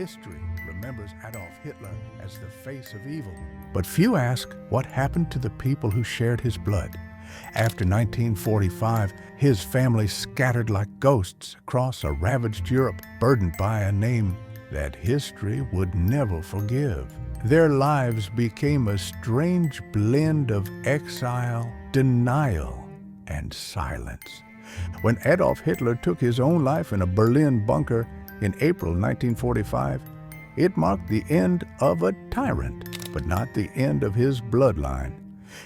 History remembers Adolf Hitler as the face of evil, but few ask what happened to the people who shared his blood. After 1945, his family scattered like ghosts across a ravaged Europe, burdened by a name that history would never forgive. Their lives became a strange blend of exile, denial, and silence. When Adolf Hitler took his own life in a Berlin bunker in April 1945, it marked the end of a tyrant, but not the end of his bloodline.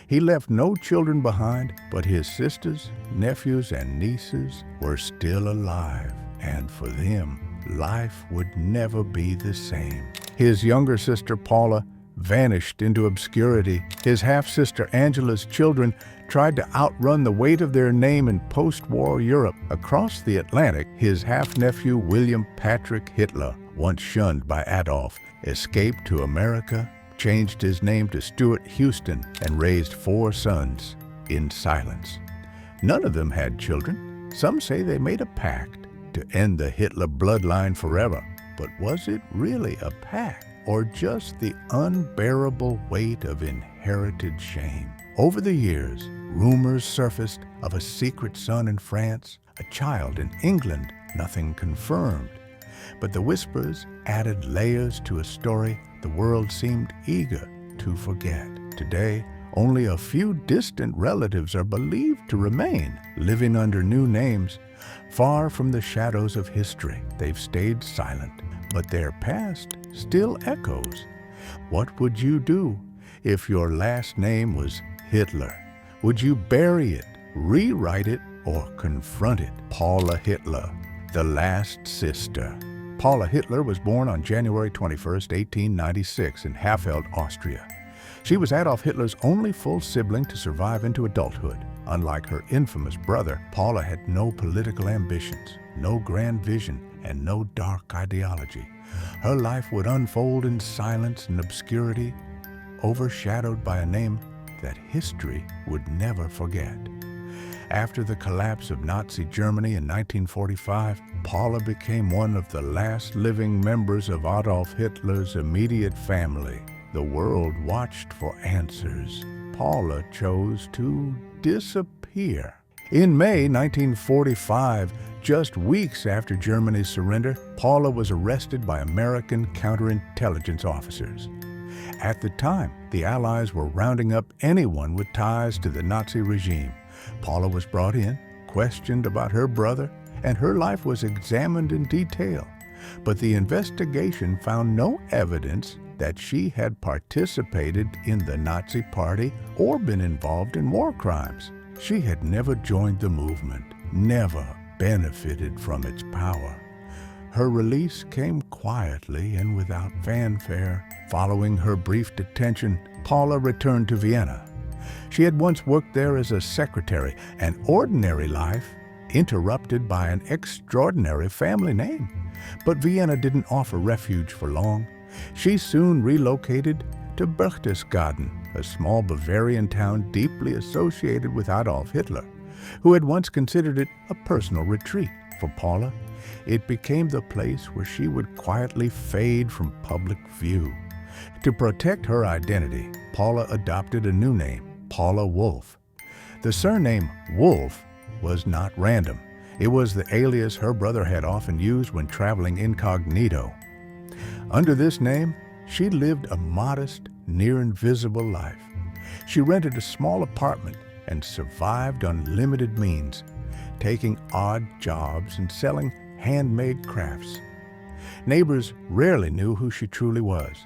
He left no children behind, but his sisters, nephews, and nieces were still alive, and for them, life would never be the same. His younger sister, Paula, vanished into obscurity. His half-sister Angela's children tried to outrun the weight of their name in post-war Europe. Across the Atlantic, his half-nephew William Patrick Hitler, once shunned by Adolf, escaped to America, changed his name to Steuart Houston, and raised 4 sons in silence. None of them had children. Some say they made a pact to end the Hitler bloodline forever. But was it really a pact, or just the unbearable weight of inherited shame? Over the years, rumors surfaced of a secret son in France, a child in England, nothing confirmed. But the whispers added layers to a story the world seemed eager to forget. Today, only a few distant relatives are believed to remain, living under new names. Far from the shadows of history, they've stayed silent, but their past still echoes. What would you do if your last name was Hitler? Would you bury it, rewrite it, or confront it? Paula Hitler, the last sister. Paula Hitler was born on January 21, 1896 in Hafeld, Austria. She was Adolf Hitler's only full sibling to survive into adulthood. Unlike her infamous brother, Paula had no political ambitions, no grand vision, and no dark ideology. Her life would unfold in silence and obscurity, overshadowed by a name that history would never forget. After the collapse of Nazi Germany in 1945, Paula became one of the last living members of Adolf Hitler's immediate family. The world watched for answers. Paula chose to disappear. In May 1945, just weeks after Germany's surrender, Paula was arrested by American counterintelligence officers. At the time, the Allies were rounding up anyone with ties to the Nazi regime. Paula was brought in, questioned about her brother, and her life was examined in detail. But the investigation found no evidence that she had participated in the Nazi Party or been involved in war crimes. She had never joined the movement, never benefited from its power. Her release came quietly and without fanfare. Following her brief detention, Paula returned to Vienna. She had once worked there as a secretary, an ordinary life interrupted by an extraordinary family name. But Vienna didn't offer refuge for long. She soon relocated to Berchtesgaden, a small Bavarian town deeply associated with Adolf Hitler, who had once considered it a personal retreat. For Paula, it became the place where she would quietly fade from public view. To protect her identity, Paula adopted a new name, Paula Wolf. The surname Wolf was not random. It was the alias her brother had often used when traveling incognito. Under this name, she lived a modest, near-invisible life. She rented a small apartment and survived on limited means, taking odd jobs and selling handmade crafts. Neighbors rarely knew who she truly was.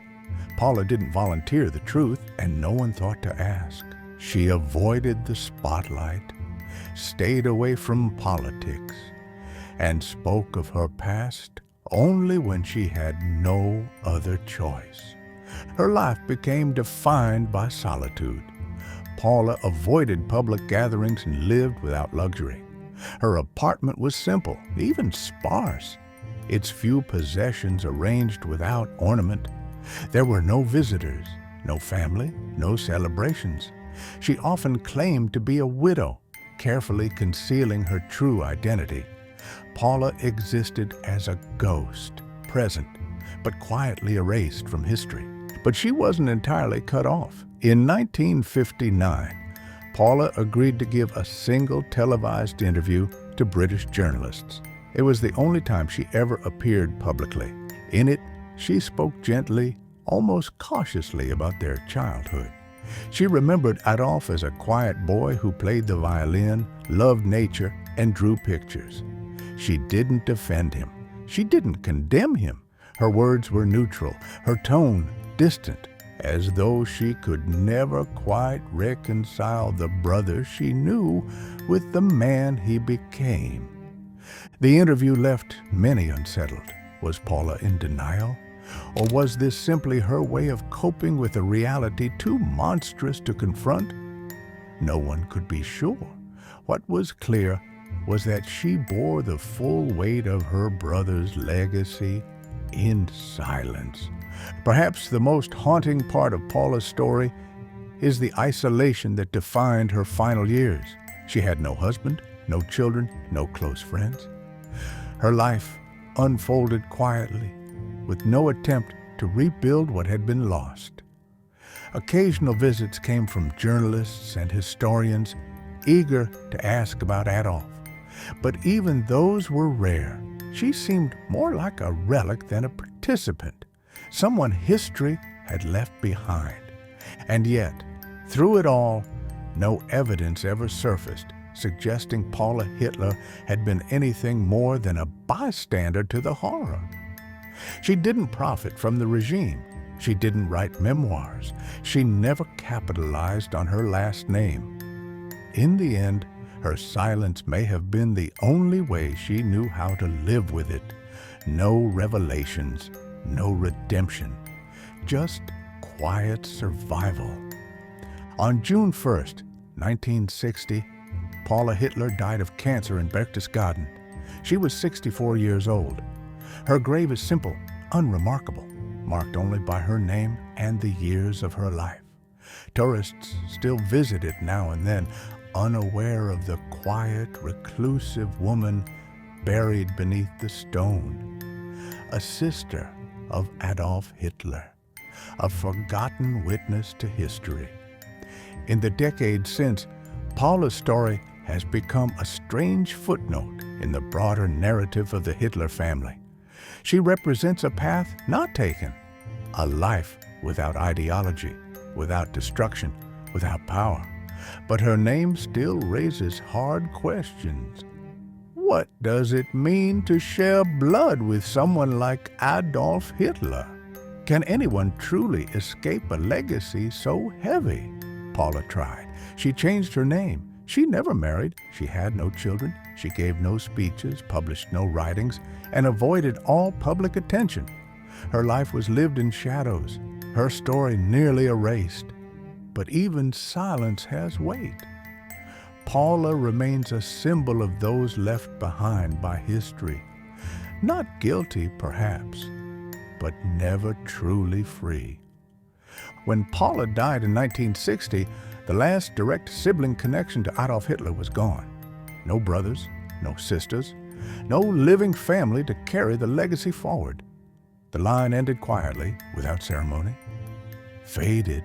Paula didn't volunteer the truth, and no one thought to ask. She avoided the spotlight, stayed away from politics, and spoke of her past only when she had no other choice. Her life became defined by solitude. Paula avoided public gatherings and lived without luxury. Her apartment was simple, even sparse, its few possessions arranged without ornament. There were no visitors, no family, no celebrations. She often claimed to be a widow, carefully concealing her true identity. Paula existed as a ghost, present, but quietly erased from history. But she wasn't entirely cut off. In 1959, Paula agreed to give a single televised interview to British journalists. It was the only time she ever appeared publicly. In it, she spoke gently, almost cautiously about their childhood. She remembered Adolf as a quiet boy who played the violin, loved nature, and drew pictures. She didn't defend him. She didn't condemn him. Her words were neutral, her tone distant, as though she could never quite reconcile the brother she knew with the man he became. The interview left many unsettled. Was Paula in denial? Or was this simply her way of coping with a reality too monstrous to confront? No one could be sure. What was clear was that she bore the full weight of her brother's legacy in silence. Perhaps the most haunting part of Paula's story is the isolation that defined her final years. She had no husband, no children, no close friends. Her life unfolded quietly, with no attempt to rebuild what had been lost. Occasional visits came from journalists and historians eager to ask about Adolf. But even those were rare. She seemed more like a relic than a participant, someone history had left behind. And yet, through it all, no evidence ever surfaced suggesting Paula Hitler had been anything more than a bystander to the horror. She didn't profit from the regime. She didn't write memoirs. She never capitalized on her last name. In the end, her silence may have been the only way she knew how to live with it. No revelations, no redemption, just quiet survival. On June 1st, 1960, Paula Hitler died of cancer in Berchtesgaden. She was 64 years old. Her grave is simple, unremarkable, marked only by her name and the years of her life. Tourists still visit it now and then, unaware of the quiet, reclusive woman buried beneath the stone. A sister of Adolf Hitler, a forgotten witness to history. In the decades since, Paula's story has become a strange footnote in the broader narrative of the Hitler family. She represents a path not taken, a life without ideology, without destruction, without power. But her name still raises hard questions. What does it mean to share blood with someone like Adolf Hitler? Can anyone truly escape a legacy so heavy? Paula tried. She changed her name. She never married. She had no children. She gave no speeches, published no writings, and avoided all public attention. Her life was lived in shadows, her story nearly erased. But even silence has weight. Paula remains a symbol of those left behind by history. Not guilty, perhaps, but never truly free. When Paula died in 1960, the last direct sibling connection to Adolf Hitler was gone. No brothers, no sisters, no living family to carry the legacy forward. The line ended quietly, without ceremony, faded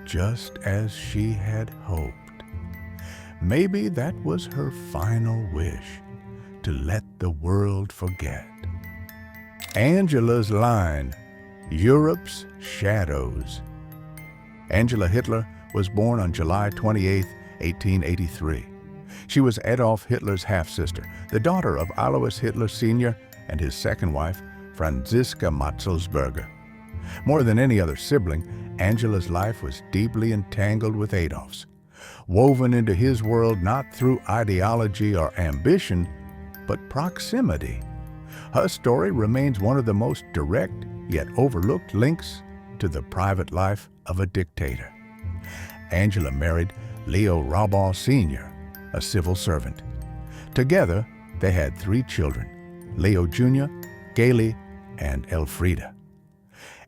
just as she had hoped. Maybe that was her final wish, to let the world forget. Angela's line, Europe's Shadows. Angela Hitler was born on July 28, 1883. She was Adolf Hitler's half-sister, the daughter of Alois Hitler Sr. and his second wife, Franziska Matzelsberger. More than any other sibling, Angela's life was deeply entangled with Adolf's, woven into his world not through ideology or ambition, but proximity. Her story remains one of the most direct yet overlooked links to the private life of a dictator. Angela married Leo Raubal Sr., a civil servant. Together, they had 3 children, Leo Jr., Gayle, and Elfriede.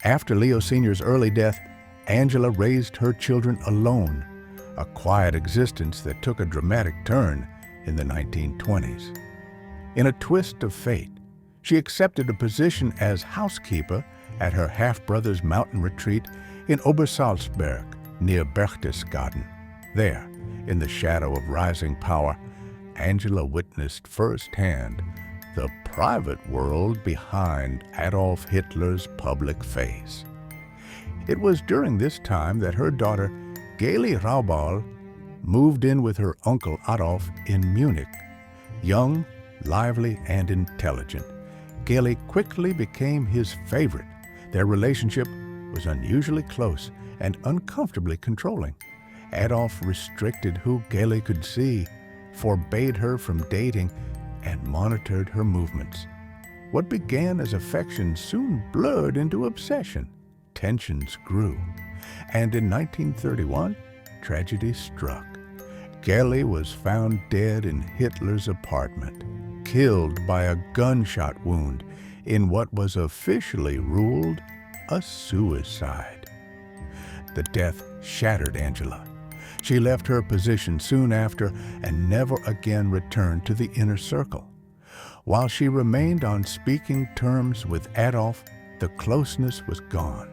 After Leo Sr.'s early death, Angela raised her children alone, a quiet existence that took a dramatic turn in the 1920s. In a twist of fate, She accepted a position as housekeeper at her half-brother's mountain retreat in Obersalzberg, near Berchtesgaden. There, in the shadow of rising power, Angela witnessed firsthand the private world behind Adolf Hitler's public face. It was during this time that her daughter, Gaily Raubal, moved in with her uncle Adolf in Munich. Young, lively, and intelligent, Gaily quickly became his favorite. Their relationship was unusually close and uncomfortably controlling. Adolf restricted who Gaily could see, forbade her from dating, and monitored her movements. What began as affection soon blurred into obsession. Tensions grew, and in 1931, tragedy struck. Gaily was found dead in Hitler's apartment, killed by a gunshot wound in what was officially ruled a suicide. The death shattered Angela. She left her position soon after and never again returned to the inner circle. While she remained on speaking terms with Adolf, the closeness was gone.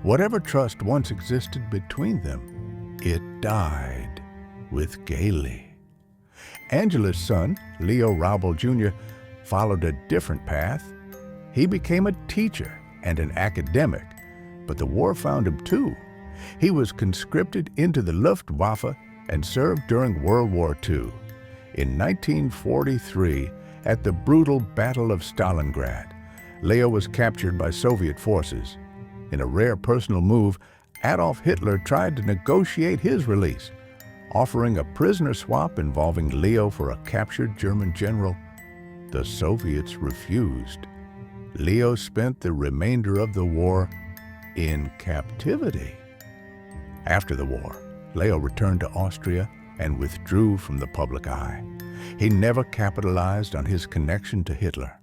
Whatever trust once existed between them, it died with Gaily. Angela's son, Leo Raubal Jr., followed a different path. He became a teacher and an academic, but the war found him too. He was conscripted into the Luftwaffe and served during World War II. In 1943, at the brutal Battle of Stalingrad, Leo was captured by Soviet forces. In a rare personal move, Adolf Hitler tried to negotiate his release, offering a prisoner swap involving Leo for a captured German general. The Soviets refused. Leo spent the remainder of the war in captivity. After the war, Leo returned to Austria and withdrew from the public eye. He never capitalized on his connection to Hitler.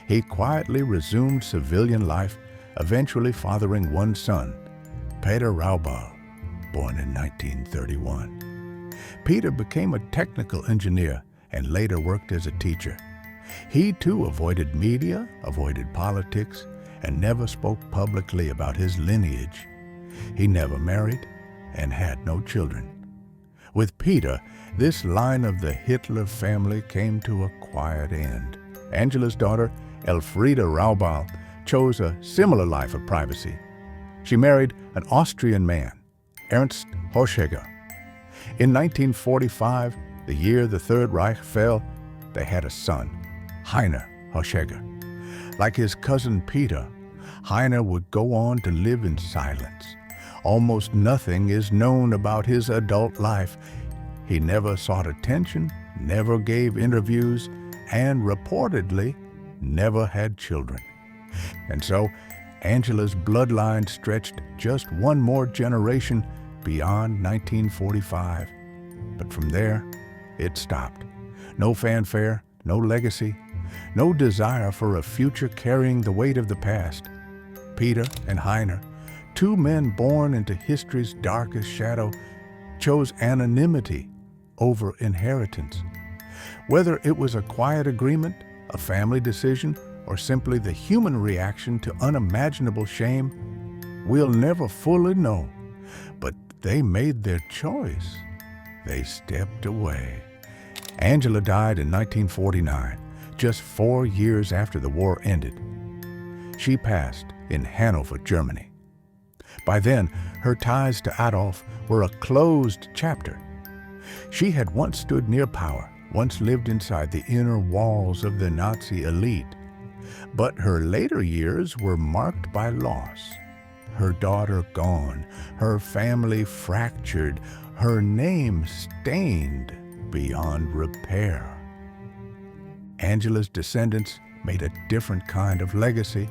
He quietly resumed civilian life, eventually fathering one son, Peter Raubal, born in 1931. Peter became a technical engineer and later worked as a teacher. He too avoided media, avoided politics, and never spoke publicly about his lineage. He never married and had no children. With Peter, this line of the Hitler family came to a quiet end. Angela's daughter, Elfriede Raubal, chose a similar life of privacy. She married an Austrian man, Ernst Hoschegger. In 1945, the year the Third Reich fell, they had a son, Heiner Hoschegger. Like his cousin Peter, Heiner would go on to live in silence. Almost nothing is known about his adult life. He never sought attention, never gave interviews, and reportedly never had children. And so, Angela's bloodline stretched just one more generation beyond 1945. But from there, it stopped. No fanfare, no legacy, no desire for a future carrying the weight of the past. Peter and Heiner, two men born into history's darkest shadow, chose anonymity over inheritance. Whether it was a quiet agreement, a family decision, or simply the human reaction to unimaginable shame, we'll never fully know. But they made their choice. They stepped away. Angela died in 1949, just 4 years after the war ended. She passed in Hanover, Germany. By then, her ties to Adolf were a closed chapter. She had once stood near power, once lived inside the inner walls of the Nazi elite. But her later years were marked by loss. Her daughter gone, her family fractured, her name stained beyond repair. Angela's descendants made a different kind of legacy,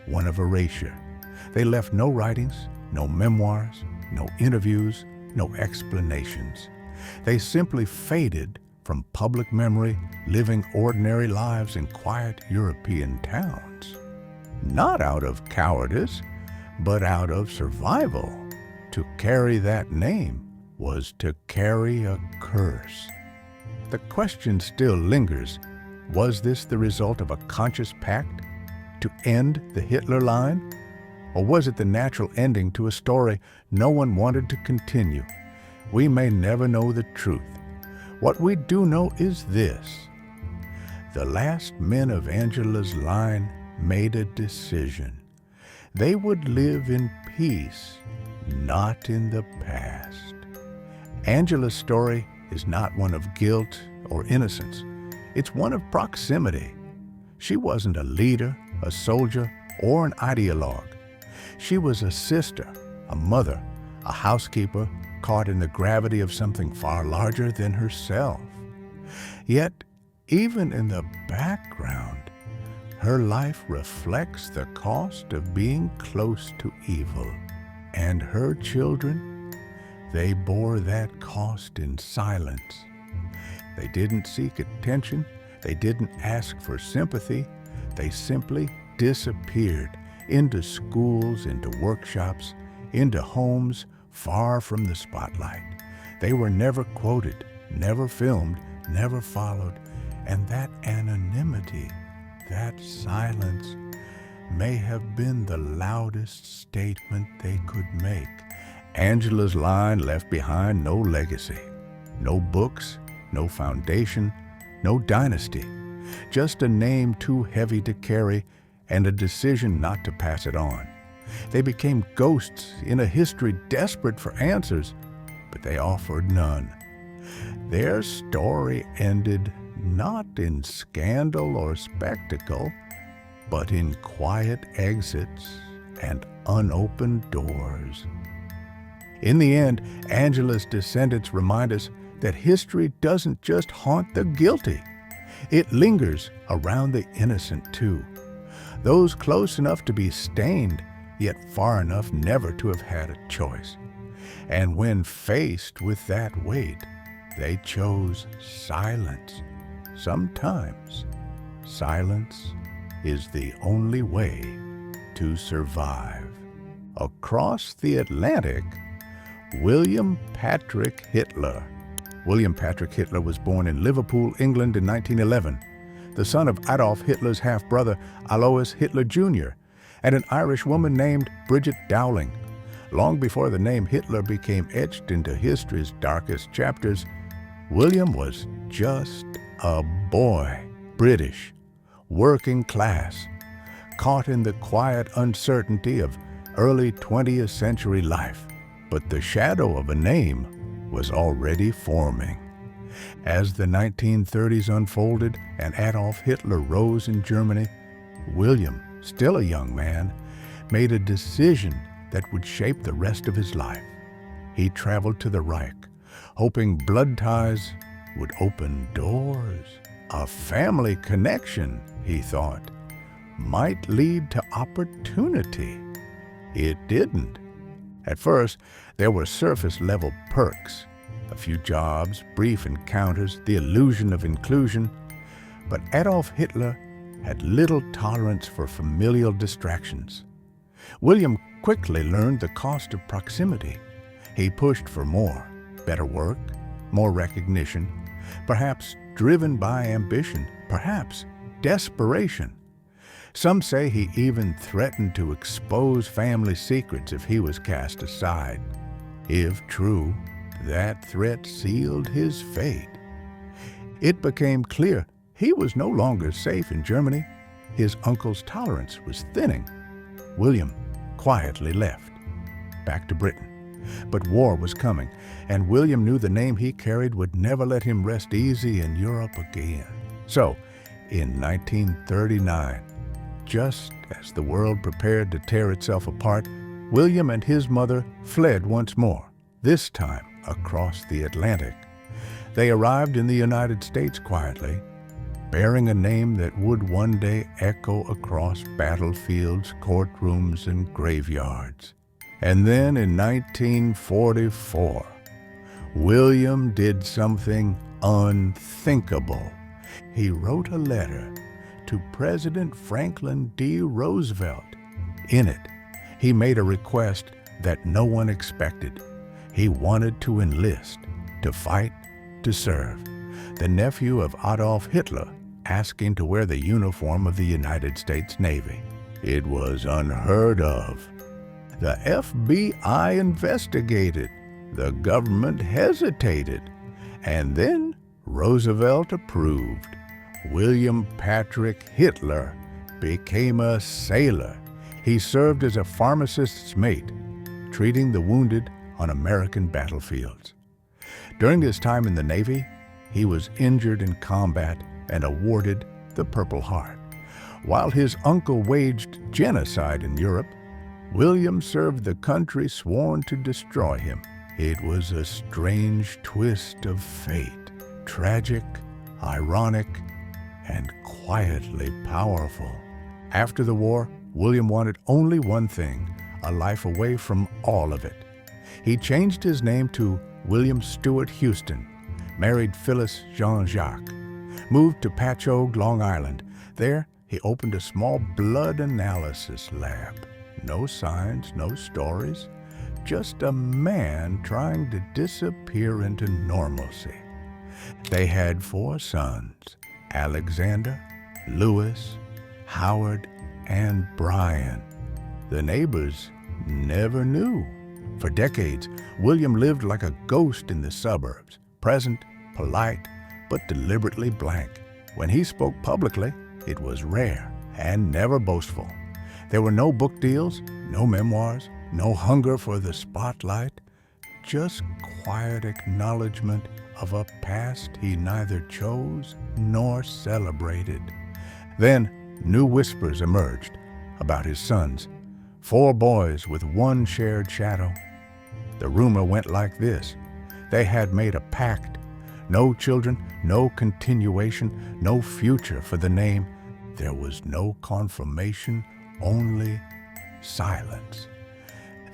one of erasure. They left no writings, no memoirs, no interviews, no explanations. They simply faded from public memory, living ordinary lives in quiet European towns. Not out of cowardice, but out of survival. To carry that name was to carry a curse. The question still lingers, Was this the result of a conscious pact to end the Hitler line? Or was it the natural ending to a story no one wanted to continue? We may never know the truth. What we do know is this: the last men of Angela's line made a decision. They would live in peace, not in the past. Angela's story is not one of guilt or innocence. It's one of proximity. She wasn't a leader, a soldier, or an ideologue. She was a sister, a mother, a housekeeper caught in the gravity of something far larger than herself. Yet, even in the background, her life reflects the cost of being close to evil. And her children, they bore that cost in silence. They didn't seek attention. They didn't ask for sympathy. They simply disappeared into schools, into workshops, into homes far from the spotlight. They were never quoted, never filmed, never followed. And that anonymity, that silence, may have been the loudest statement they could make. Angela's line left behind no legacy, no books, no foundation, no dynasty, just a name too heavy to carry and a decision not to pass it on. They became ghosts in a history desperate for answers, but they offered none. Their story ended not in scandal or spectacle, but in quiet exits and unopened doors. In the end, Angela's descendants remind us that history doesn't just haunt the guilty. It lingers around the innocent too. Those close enough to be stained, yet far enough never to have had a choice. And when faced with that weight, they chose silence. Sometimes silence is the only way to survive. Across the Atlantic, William Patrick Hitler. William Patrick Hitler was born in Liverpool, England in 1911, the son of Adolf Hitler's half-brother Alois Hitler Jr. and an Irish woman named Bridget Dowling. Long before the name Hitler became etched into history's darkest chapters, William was just a boy, British, working class, caught in the quiet uncertainty of early 20th century life. But the shadow of a name was already forming. As the 1930s unfolded and Adolf Hitler rose in Germany, William, still a young man, made a decision that would shape the rest of his life. He traveled to the Reich, hoping blood ties would open doors. A family connection, he thought, might lead to opportunity. It didn't. At first, there were surface-level perks, a few jobs, brief encounters, the illusion of inclusion. But Adolf Hitler had little tolerance for familial distractions. William quickly learned the cost of proximity. He pushed for more, better work, more recognition, perhaps driven by ambition, perhaps desperation. Some say he even threatened to expose family secrets if he was cast aside. If true, that threat sealed his fate. It became clear he was no longer safe in Germany. His uncle's tolerance was thinning. William quietly left, back to Britain. But war was coming, and William knew the name he carried would never let him rest easy in Europe again. So, in 1939, just as the world prepared to tear itself apart, William and his mother fled once more, this time across the Atlantic. They arrived in the United States quietly, bearing a name that would one day echo across battlefields, courtrooms, and graveyards. And then in 1944, William did something unthinkable. He wrote a letter to President Franklin D. Roosevelt. In it, he made a request that no one expected. He wanted to enlist, to fight, to serve. The nephew of Adolf Hitler, asking to wear the uniform of the United States Navy. It was unheard of. The FBI investigated. The government hesitated. And then Roosevelt approved. William Patrick Hitler became a sailor. He served as a pharmacist's mate, treating the wounded on American battlefields. During his time in the Navy, he was injured in combat and awarded the Purple Heart. While his uncle waged genocide in Europe, William served the country sworn to destroy him. It was a strange twist of fate, tragic, ironic, and quietly powerful. After the war, William wanted only one thing, a life away from all of it. He changed his name to William Steuart Houston, married Phyllis Jean-Jacques, moved to Patchogue, Long Island. There, he opened a small blood analysis lab. No signs, no stories, just a man trying to disappear into normalcy. They had 4 sons, Alexander, Louis, Howard, and Brian. The neighbors never knew. For decades, William lived like a ghost in the suburbs, present, polite, but deliberately blank. When he spoke publicly, it was rare and never boastful. There were no book deals, no memoirs, no hunger for the spotlight, just quiet acknowledgement of a past he neither chose nor celebrated. Then new whispers emerged about his sons, 4 boys with one shared shadow. The rumor went like this: they had made a pact. No children, no continuation, no future for the name. There was no confirmation, only silence.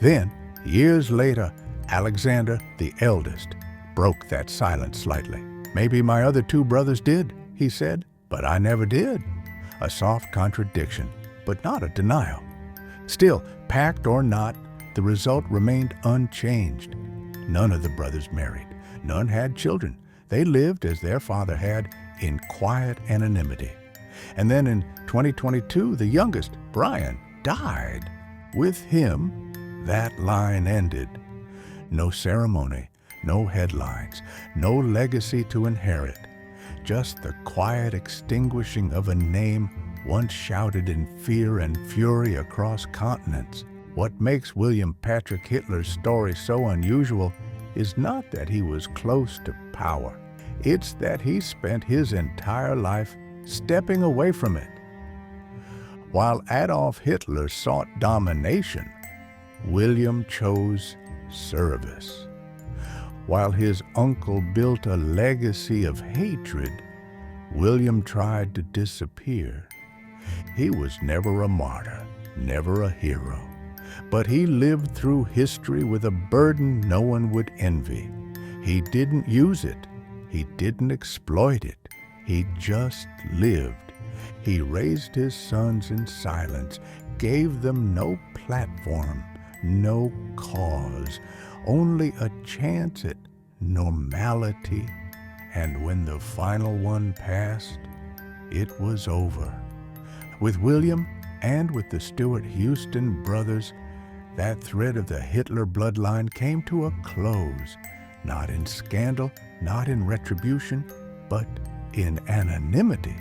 Then, years later, Alexander, the eldest, broke that silence slightly. Maybe my other 2 brothers did, he said, but I never did. A soft contradiction, but not a denial. Still, pact or not, the result remained unchanged. None of the brothers married. None had children. They lived as their father had, in quiet anonymity. And then in 2022, the youngest, Brian, died. With him, that line ended. No ceremony, no headlines, no legacy to inherit. Just the quiet extinguishing of a name once shouted in fear and fury across continents. What makes William Patrick Hitler's story so unusual is not that he was close to power. It's that he spent his entire life stepping away from it. While Adolf Hitler sought domination, William chose service. While his uncle built a legacy of hatred, William tried to disappear. He was never a martyr, never a hero, but he lived through history with a burden no one would envy. He didn't use it. He didn't exploit it. He just lived. He raised his sons in silence, gave them no platform, no cause, only a chance at normality. And when the final one passed, it was over. With William and with the Steuart Houston brothers, that thread of the Hitler bloodline came to a close, not in scandal, not in retribution, but in anonymity.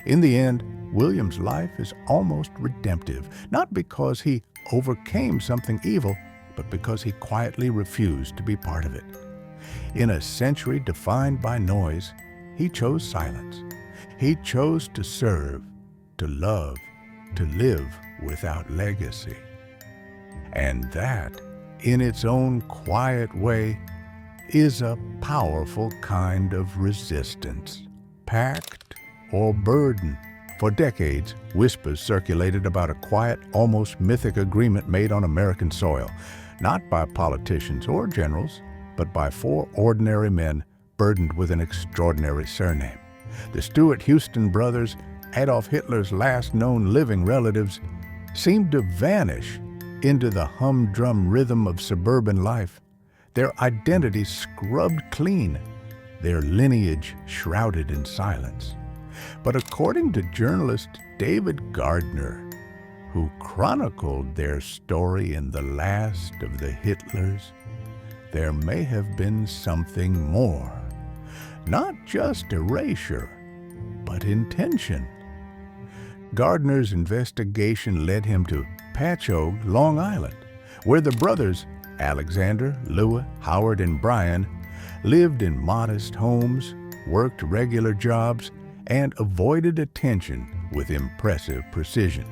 In the end, William's life is almost redemptive, not because he overcame something evil, but because he quietly refused to be part of it. In a century defined by noise, he chose silence. He chose to serve, to love, to live without legacy. And that, in its own quiet way, is a powerful kind of resistance. Pact or burden. For decades, whispers circulated about a quiet, almost mythic agreement made on American soil, not by politicians or generals, but by 4 ordinary men burdened with an extraordinary surname. The Steuart Houston brothers, Adolf Hitler's last known living relatives, seemed to vanish into the humdrum rhythm of suburban life, their identities scrubbed clean, their lineage shrouded in silence. But according to journalist David Gardner, who chronicled their story in The Last of the Hitlers, there may have been something more. Not just erasure, but intention. Gardner's investigation led him to Patchogue, Long Island, where the brothers, Alexander, Louis, Howard, and Brian, lived in modest homes, worked regular jobs, and avoided attention with impressive precision.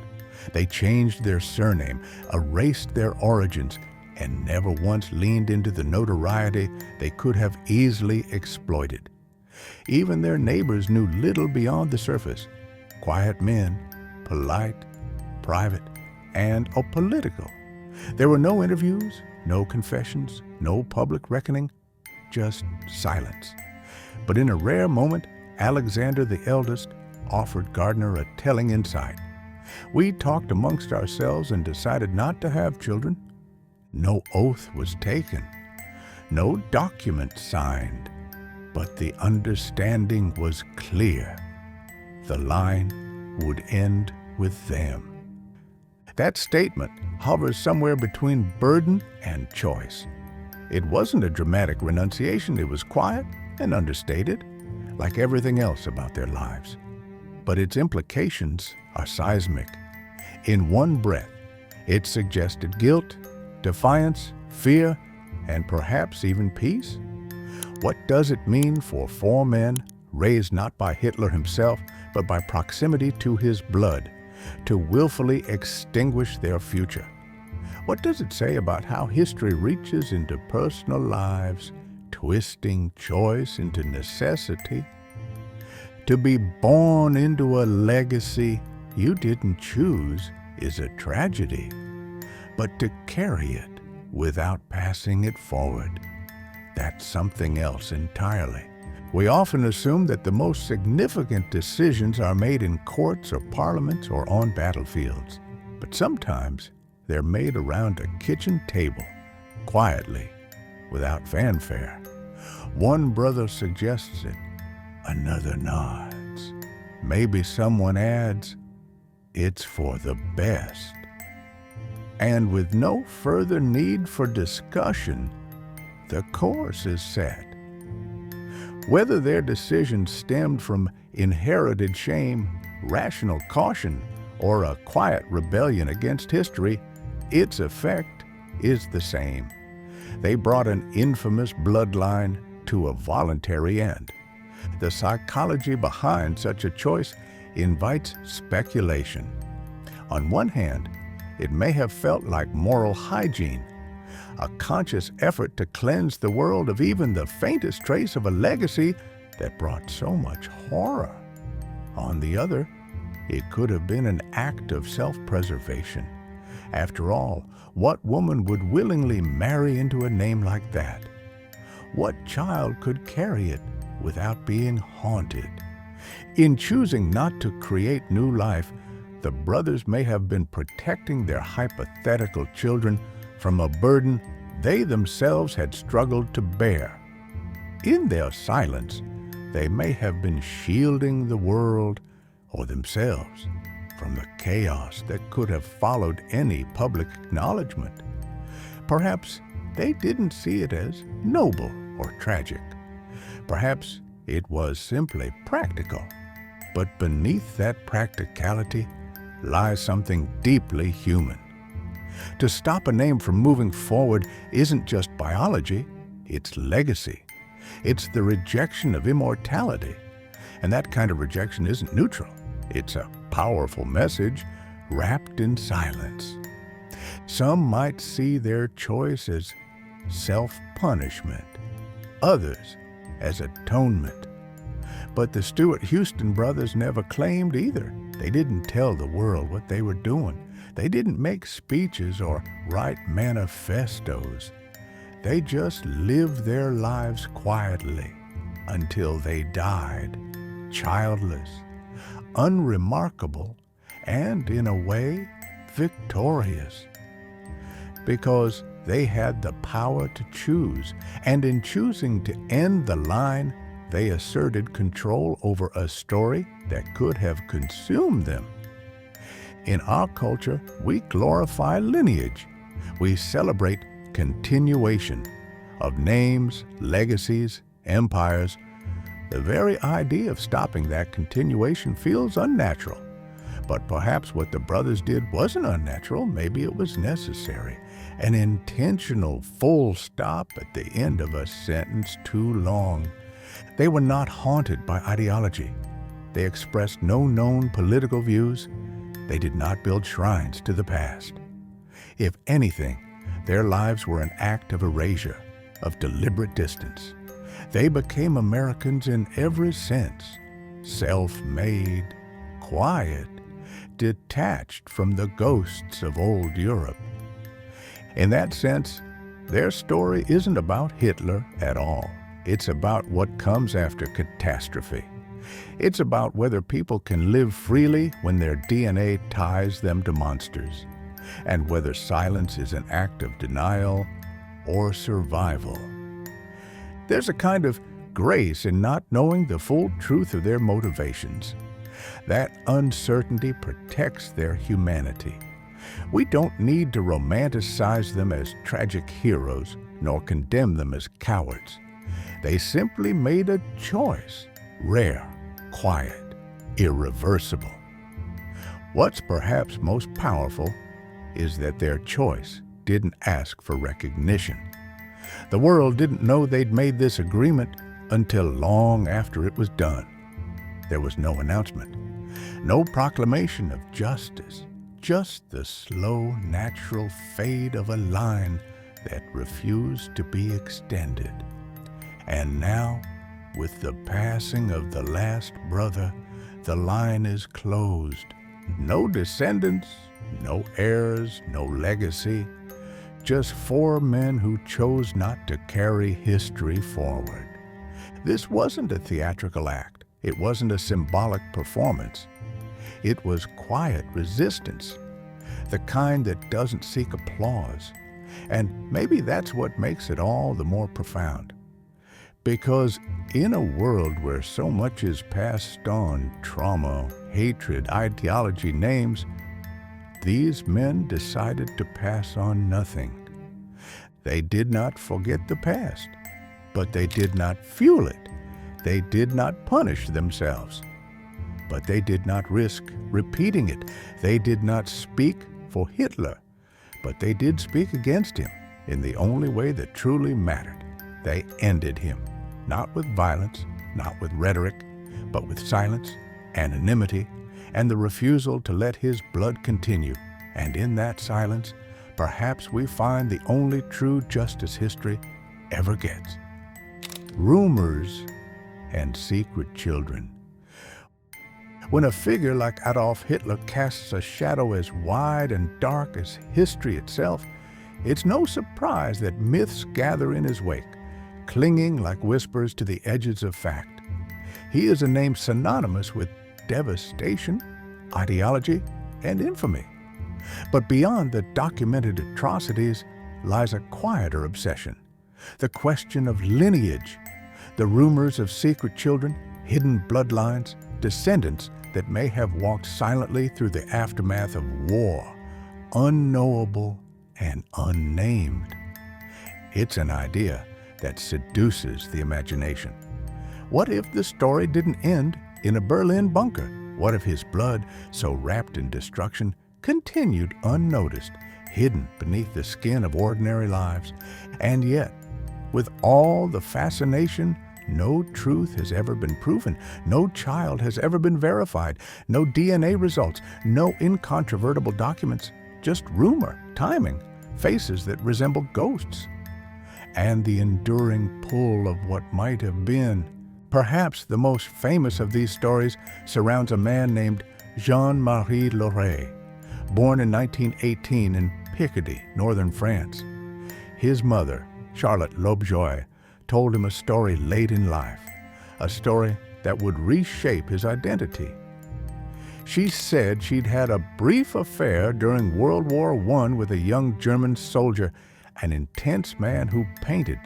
They changed their surname, erased their origins, and never once leaned into the notoriety they could have easily exploited. Even their neighbors knew little beyond the surface. Quiet men, polite, private, and apolitical. There were no interviews, no confessions, no public reckoning, just silence. But in a rare moment, Alexander the eldest offered Gardner a telling insight. We talked amongst ourselves and decided not to have children. No oath was taken, no document signed, but the understanding was clear. The line would end with them. That statement hovers somewhere between burden and choice. It wasn't a dramatic renunciation. It was quiet and understated, like everything else about their lives. But its implications are seismic. In one breath, it suggested guilt, defiance, fear, and perhaps even peace. What does it mean for four men, raised not by Hitler himself, but by proximity to his blood, to willfully extinguish their future? What does it say about how history reaches into personal lives, twisting choice into necessity? To be born into a legacy you didn't choose is a tragedy, but to carry it without passing it forward, that's something else entirely. We often assume that the most significant decisions are made in courts or parliaments or on battlefields, but sometimes they're made around a kitchen table, quietly, without fanfare. One brother suggests it, another nods. Maybe someone adds, it's for the best. And with no further need for discussion, the course is set. Whether their decision stemmed from inherited shame, rational caution, or a quiet rebellion against history, its effect is the same. They brought an infamous bloodline to a voluntary end. The psychology behind such a choice invites speculation. On one hand, it may have felt like moral hygiene, a conscious effort to cleanse the world of even the faintest trace of a legacy that brought so much horror. On the other, it could have been an act of self-preservation. After all, what woman would willingly marry into a name like that? What child could carry it without being haunted? In choosing not to create new life, the brothers may have been protecting their hypothetical children from a burden they themselves had struggled to bear. In their silence, they may have been shielding the world or themselves from the chaos that could have followed any public acknowledgement. Perhaps they didn't see it as noble or tragic. Perhaps it was simply practical. But beneath that practicality lies something deeply human. To stop a name from moving forward isn't just biology, it's legacy. It's the rejection of immortality. And that kind of rejection isn't neutral. It's a powerful message wrapped in silence. Some might see their choice as self-punishment, others as atonement. But the Steuart Houston brothers never claimed either. They didn't tell the world what they were doing. They didn't make speeches or write manifestos. They just lived their lives quietly until they died, childless, unremarkable, and in a way, victorious. Because they had the power to choose, and in choosing to end the line, they asserted control over a story that could have consumed them. In our culture, we glorify lineage. We celebrate continuation of names, legacies, empires. The very idea of stopping that continuation feels unnatural. But perhaps what the brothers did wasn't unnatural. Maybe it was necessary. An intentional full stop at the end of a sentence too long. They were not haunted by ideology. They expressed no known political views. They did not build shrines to the past. If anything, their lives were an act of erasure, of deliberate distance. They became Americans in every sense, self-made, quiet, detached from the ghosts of old Europe. In that sense, their story isn't about Hitler at all. It's about what comes after catastrophe. It's about whether people can live freely when their DNA ties them to monsters, and whether silence is an act of denial or survival. There's a kind of grace in not knowing the full truth of their motivations. That uncertainty protects their humanity. We don't need to romanticize them as tragic heroes, nor condemn them as cowards. They simply made a choice, rare, quiet, irreversible. What's perhaps most powerful is that their choice didn't ask for recognition. The world didn't know they'd made this agreement until long after it was done. There was no announcement, no proclamation of justice, just the slow, natural fade of a line that refused to be extended. And now, with the passing of the last brother, the line is closed. No descendants, no heirs, no legacy. Just four men who chose not to carry history forward. This wasn't a theatrical act. It wasn't a symbolic performance. It was quiet resistance, the kind that doesn't seek applause. And maybe that's what makes it all the more profound. Because in a world where so much is passed on, trauma, hatred, ideology, names, these men decided to pass on nothing. They did not forget the past, but they did not fuel it. They did not punish themselves, but they did not risk repeating it. They did not speak for Hitler, but they did speak against him in the only way that truly mattered. They ended him, not with violence, not with rhetoric, but with silence, anonymity, and the refusal to let his blood continue. And in that silence, perhaps we find the only true justice history ever gets. Rumors and secret children. When a figure like Adolf Hitler casts a shadow as wide and dark as history itself, it's no surprise that myths gather in his wake, clinging like whispers to the edges of fact. He is a name synonymous with devastation, ideology, and infamy. But beyond the documented atrocities lies a quieter obsession, the question of lineage, the rumors of secret children, hidden bloodlines, descendants that may have walked silently through the aftermath of war, unknowable and unnamed. It's an idea that seduces the imagination. What if the story didn't end in a Berlin bunker? What if his blood, so wrapped in destruction, continued unnoticed, hidden beneath the skin of ordinary lives? And yet, with all the fascination, no truth has ever been proven, no child has ever been verified, no DNA results, no incontrovertible documents, just rumor, timing, faces that resemble ghosts, and the enduring pull of what might have been. Perhaps the most famous of these stories surrounds a man named Jean-Marie Laurey, born in 1918 in Picardy, northern France. His mother, Charlotte Lovejoy, told him a story late in life, a story that would reshape his identity. She said she'd had a brief affair during World War I with a young German soldier, an intense man who painted,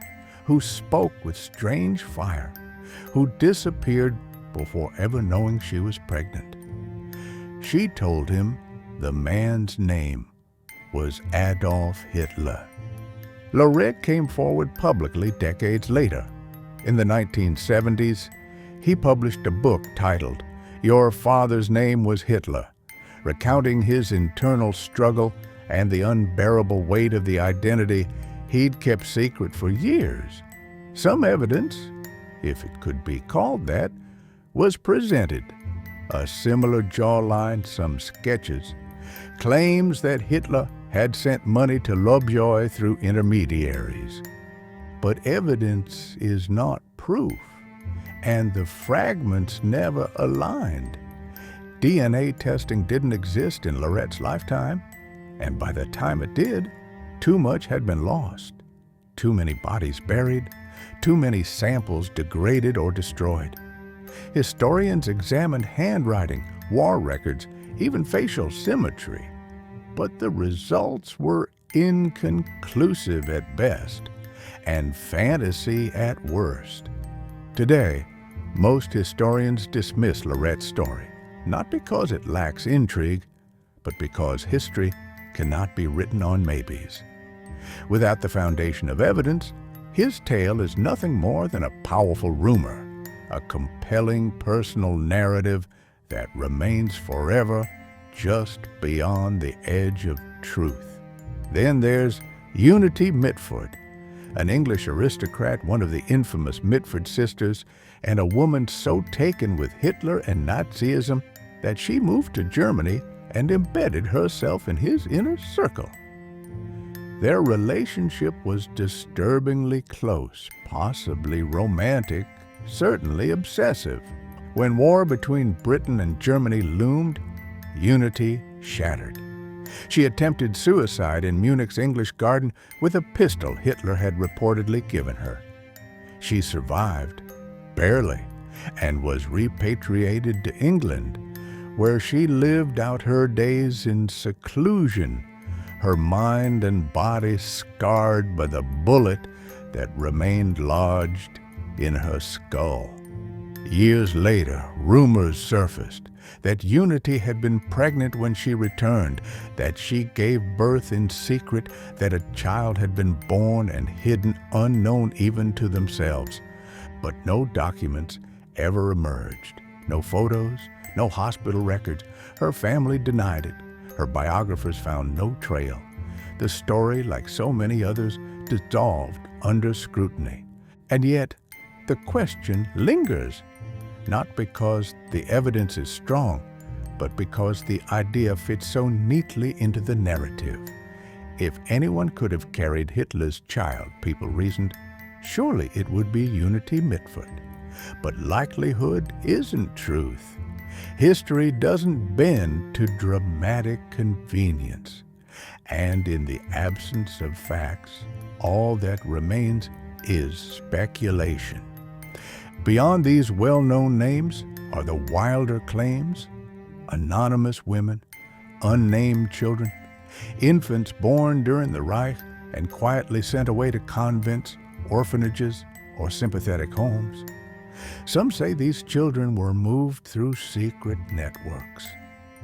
who spoke with strange fire. who disappeared before ever knowing she was pregnant. She told him the man's name was Adolf Hitler. Lorette came forward publicly decades later. In the 1970s, he published a book titled "Your Father's Name Was Hitler," recounting his internal struggle and the unbearable weight of the identity he'd kept secret for years. Some evidence, if it could be called that, was presented. A similar jawline, some sketches, claims that Hitler had sent money to Lovejoy through intermediaries. But evidence is not proof, and the fragments never aligned. DNA testing didn't exist in Lorette's lifetime, and by the time it did, too much had been lost. Too many bodies buried, too many samples degraded or destroyed. Historians examined handwriting, war records, even facial symmetry, but the results were inconclusive at best and fantasy at worst. Today, most historians dismiss Lorette's story, not because it lacks intrigue, but because history cannot be written on maybes. Without the foundation of evidence, his tale is nothing more than a powerful rumor, a compelling personal narrative that remains forever just beyond the edge of truth. Then there's Unity Mitford, an English aristocrat, one of the infamous Mitford sisters, and a woman so taken with Hitler and Nazism that she moved to Germany and embedded herself in his inner circle. Their relationship was disturbingly close, possibly romantic, certainly obsessive. When war between Britain and Germany loomed, Unity shattered. She attempted suicide in Munich's English garden with a pistol Hitler had reportedly given her. She survived, barely, and was repatriated to England, where she lived out her days in seclusion, her mind and body scarred by the bullet that remained lodged in her skull. Years later, rumors surfaced that Unity had been pregnant when she returned, that she gave birth in secret, that a child had been born and hidden unknown even to themselves. But no documents ever emerged. No photos, no hospital records. Her family denied it. Her biographers found no trail. The story, like so many others, dissolved under scrutiny. And yet, the question lingers, not because the evidence is strong, but because the idea fits so neatly into the narrative. If anyone could have carried Hitler's child, people reasoned, surely it would be Unity Mitford. But likelihood isn't truth. History doesn't bend to dramatic convenience. And in the absence of facts, all that remains is speculation. Beyond these well-known names are the wilder claims: anonymous women, unnamed children, infants born during the Reich and quietly sent away to convents, orphanages, or sympathetic homes. Some say these children were moved through secret networks.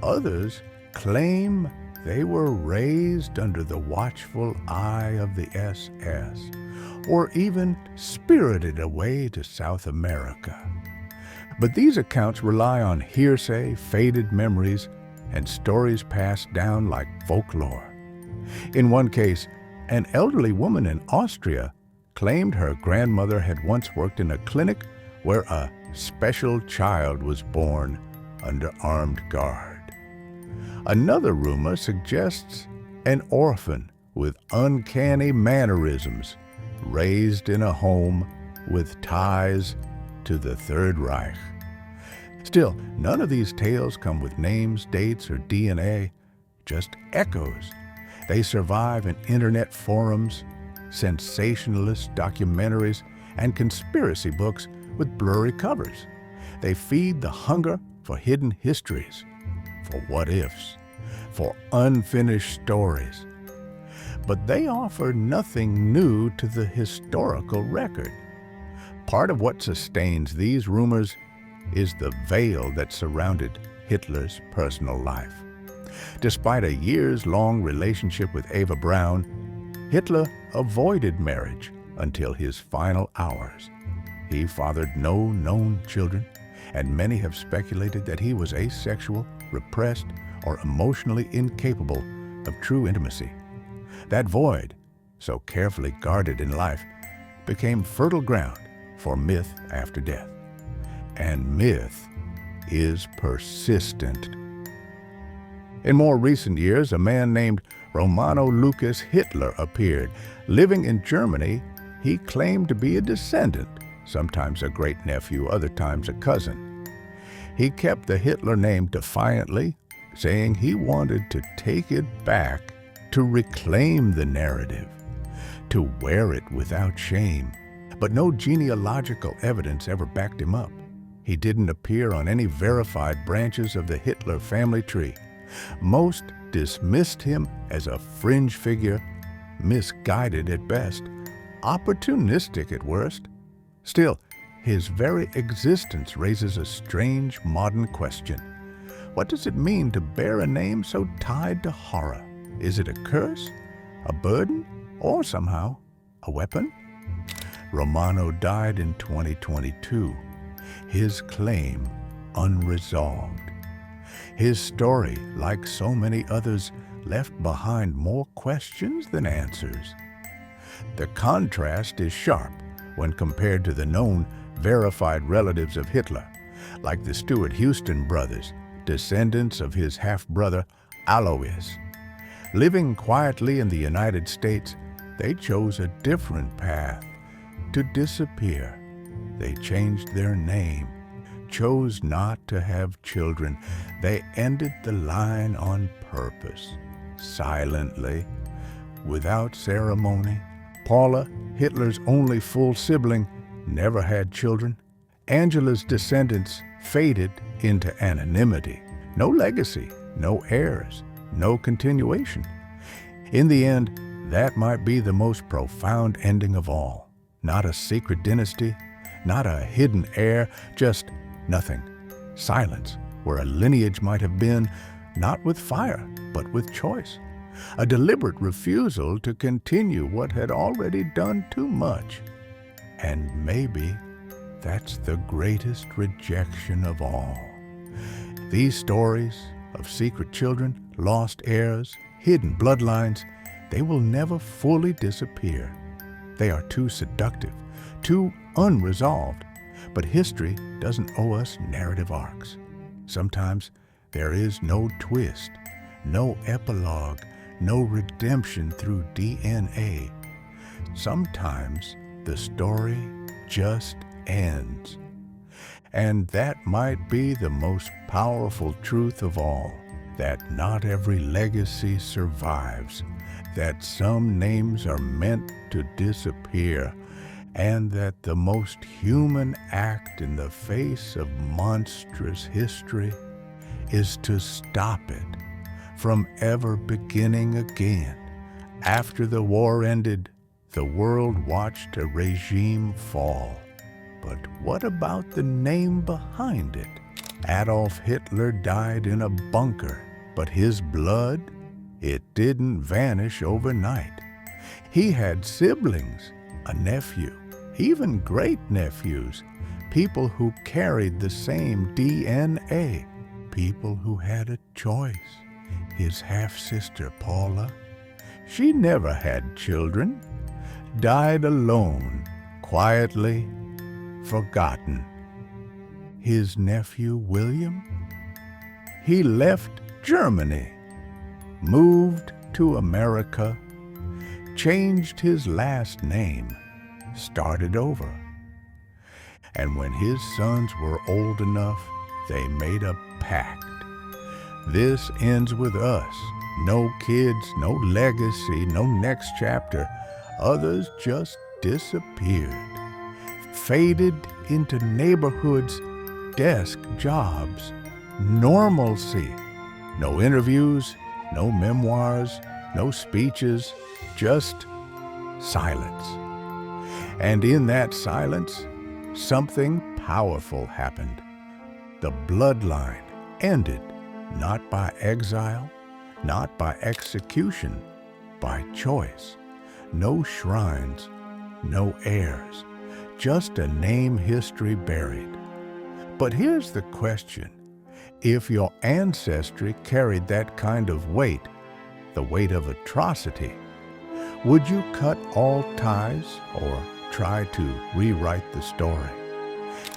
Others claim they were raised under the watchful eye of the SS, or even spirited away to South America. But these accounts rely on hearsay, faded memories, and stories passed down like folklore. In one case, an elderly woman in Austria claimed her grandmother had once worked in a clinic where a special child was born under armed guard. Another rumor suggests an orphan with uncanny mannerisms, raised in a home with ties to the Third Reich. Still, none of these tales come with names, dates, or DNA, just echoes. They survive in internet forums, sensationalist documentaries, and conspiracy books with blurry covers. They feed the hunger for hidden histories, for what-ifs, for unfinished stories. But they offer nothing new to the historical record. Part of what sustains these rumors is the veil that surrounded Hitler's personal life. Despite a years-long relationship with Eva Braun, Hitler avoided marriage until his final hours. He fathered no known children, and many have speculated that he was asexual, repressed, or emotionally incapable of true intimacy. That void, so carefully guarded in life, became fertile ground for myth after death. And myth is persistent. In more recent years, a man named Romano Lucas Hitler appeared. Living in Germany, he claimed to be a descendant, sometimes a great-nephew, other times a cousin. He kept the Hitler name defiantly, saying he wanted to take it back, to reclaim the narrative, to wear it without shame. But no genealogical evidence ever backed him up. He didn't appear on any verified branches of the Hitler family tree. Most dismissed him as a fringe figure, misguided at best, opportunistic at worst. Still, his very existence raises a strange modern question. What does it mean to bear a name so tied to horror? Is it a curse, a burden, or somehow a weapon? Romano died in 2022, his claim unresolved. His story, like so many others, left behind more questions than answers. The contrast is sharp when compared to the known, verified relatives of Hitler, like the Steuart Houston brothers, descendants of his half-brother Alois. Living quietly in the United States, they chose a different path, to disappear. They changed their name, chose not to have children. They ended the line on purpose, silently, without ceremony. Paula, Hitler's only full sibling, never had children. Angela's descendants faded into anonymity. No legacy, no heirs, no continuation. In the end, that might be the most profound ending of all. Not a secret dynasty, not a hidden heir, just nothing. Silence, where a lineage might have been, not with fire, but with choice. A deliberate refusal to continue what had already done too much. And maybe that's the greatest rejection of all. These stories of secret children, lost heirs, hidden bloodlines, they will never fully disappear. They are too seductive, too unresolved. But history doesn't owe us narrative arcs. Sometimes there is no twist, no epilogue, no redemption through DNA. Sometimes the story just ends. And that might be the most powerful truth of all, that not every legacy survives, that some names are meant to disappear, and that the most human act in the face of monstrous history is to stop it from ever beginning again. After the war ended, the world watched a regime fall. But what about the name behind it? Adolf Hitler died in a bunker, but his blood, it didn't vanish overnight. He had siblings, a nephew, even great-nephews, people who carried the same DNA, people who had a choice. His half-sister, Paula, she never had children, died alone, quietly, forgotten. His nephew, William, he left Germany, moved to America, changed his last name, started over. And when his sons were old enough, they made a pact. This ends with us. No kids, no legacy, no next chapter. Others just disappeared, faded into neighborhoods, desk jobs, normalcy. No interviews, no memoirs, no speeches, just silence. And in that silence, something powerful happened. The bloodline ended, not by exile, not by execution, by choice. No shrines, no heirs, just a name history buried. But here's the question. If your ancestry carried that kind of weight, the weight of atrocity, would you cut all ties or try to rewrite the story?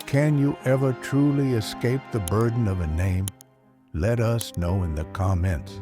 Can you ever truly escape the burden of a name? Let us know in the comments.